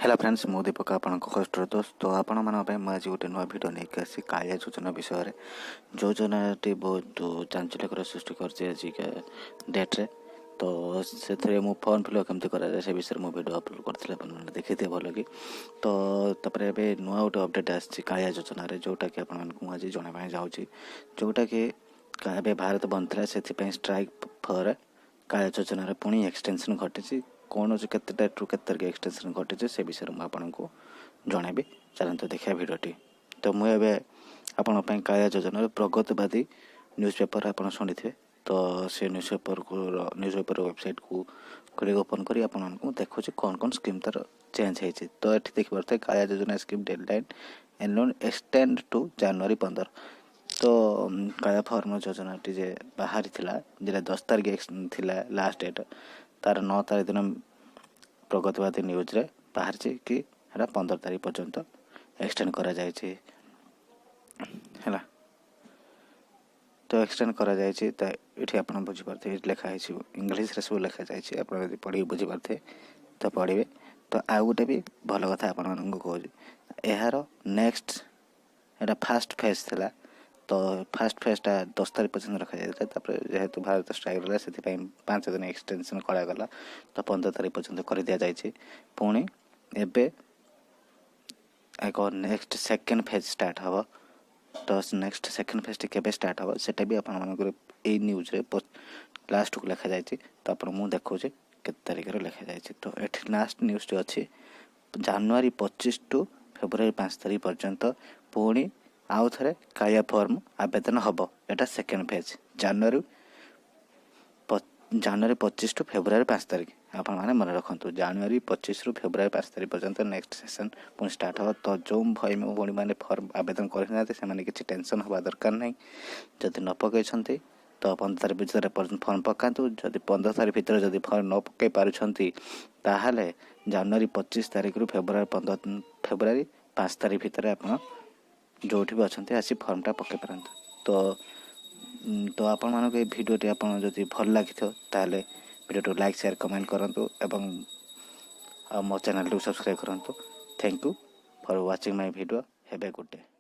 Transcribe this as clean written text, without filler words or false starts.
Hello friends मु दीपक आपण host दोस्त तो आपण मान आज गोटे नुआ भिड नहीं आसी कालिया योजना विषय योजनाटी बहुत चांचल्यकर सृष्टि कर डेट्रे तो से मु फॉर्म फिल केमती कराए से विषय मुझे भिड अपलोड करते देखी थे भल कि तो नुआ गोटे अपडेट आसी कालिया योजना जोटा कि आज जनवाई जाऊँगी जोटा कि भारत बंद था से स्ट्राइक फर कालिया योजना पुणी एक्सटेंशन घटी कौन अच्छे केते डेट रु केते तारिख एक्सटेंशन घटी से विषय में आपको जनइबी चलते देखा भिडटी तो मुझे आपण कालिया योजना प्रगतिवादी न्यूज़ पेपर आप शुणी थे तो से न्यूज़ पेपर वेबसाइट को क्लिक ओपन करी आपको देखो कौन कौन स्कीम तार चेंज होती तो ये देखी पारे कालिया योजना scheme deadline end extend to January 15 तो कालिया फॉर्म योजना जे बाहरी थिला जेला 10 तारिख थिला लास्ट डेट तार 9 तारिख दिन प्रगतिवादी न्यूज रे बाहर कि 15 तारिख पर्यंत एक्सटेंड करा जायछि हैला तो एक्सटेंड करा जायछि त एठी आपण बुझी पारथे लिखा है इंग्लिश रे सब लिखा जायछि आपण यदि पढ़ी बुझी पारथे तो पढ़िबे तो आ गोटे भी भल कथा आपण को कहू एहार नेक्स्ट एटा फास्ट फेज थिला तो फास्ट फेजटा 10 तारिख पर्यंत रखा जाता जेहेतु भारत स्ट्राइक रहा से 5 दिन एक्सटेंशन करागला तो 15 तारिख पर्यंत कर दि जाए पुणी एबे एक नेक्स्ट सेकेंड फेज स्टार्ट हम तो नेक्स्ट सेकेंड फेज के स्टार्ट हम सेटा भी आप न्यूज रे लास्ट को लिखा जाए तो आप देखा के तारिख लिखा जाए तो ये लास्ट न्यूज अच्छी जनवरी 25 टू फेब्रुआरी 5 तारिख पर्यंत पुणी आउ थे कालिया फॉर्म आवेदन हम एटा सेकेंड फेज जनवरी 25 टू फेब्रुआरी 5 तारिख आपण मैंने मन रखु जनवरी 25 रु फेब्रुआरी 5 तारिख पर्यंत नेक्स्ट सेशन पुणी स्टार्ट हम तो जो भाई भाई मैंने फॉर्म आवेदन करना किसी टेंशन हवा दरकार नहीं जदि न पकई तो 15 तारिख भितर फॉर्म पकातु जदि 15 तारिख भितर जदि फॉर्म न पकई पारुछंती ताहले जनवरी 25 तारिख रु फेब्रुआरी 5 तारिख भितर आपण जो भी अच्छा आसी फॉर्मटा पकई पारत तो आपण मानक ये भिडियोटी आपन जदि भल लगी ताले भिडियो लाइक शेयर कमेंट करंतु एवं मो चैनल को सब्सक्राइब करंतु thank you for watching my video have a good day.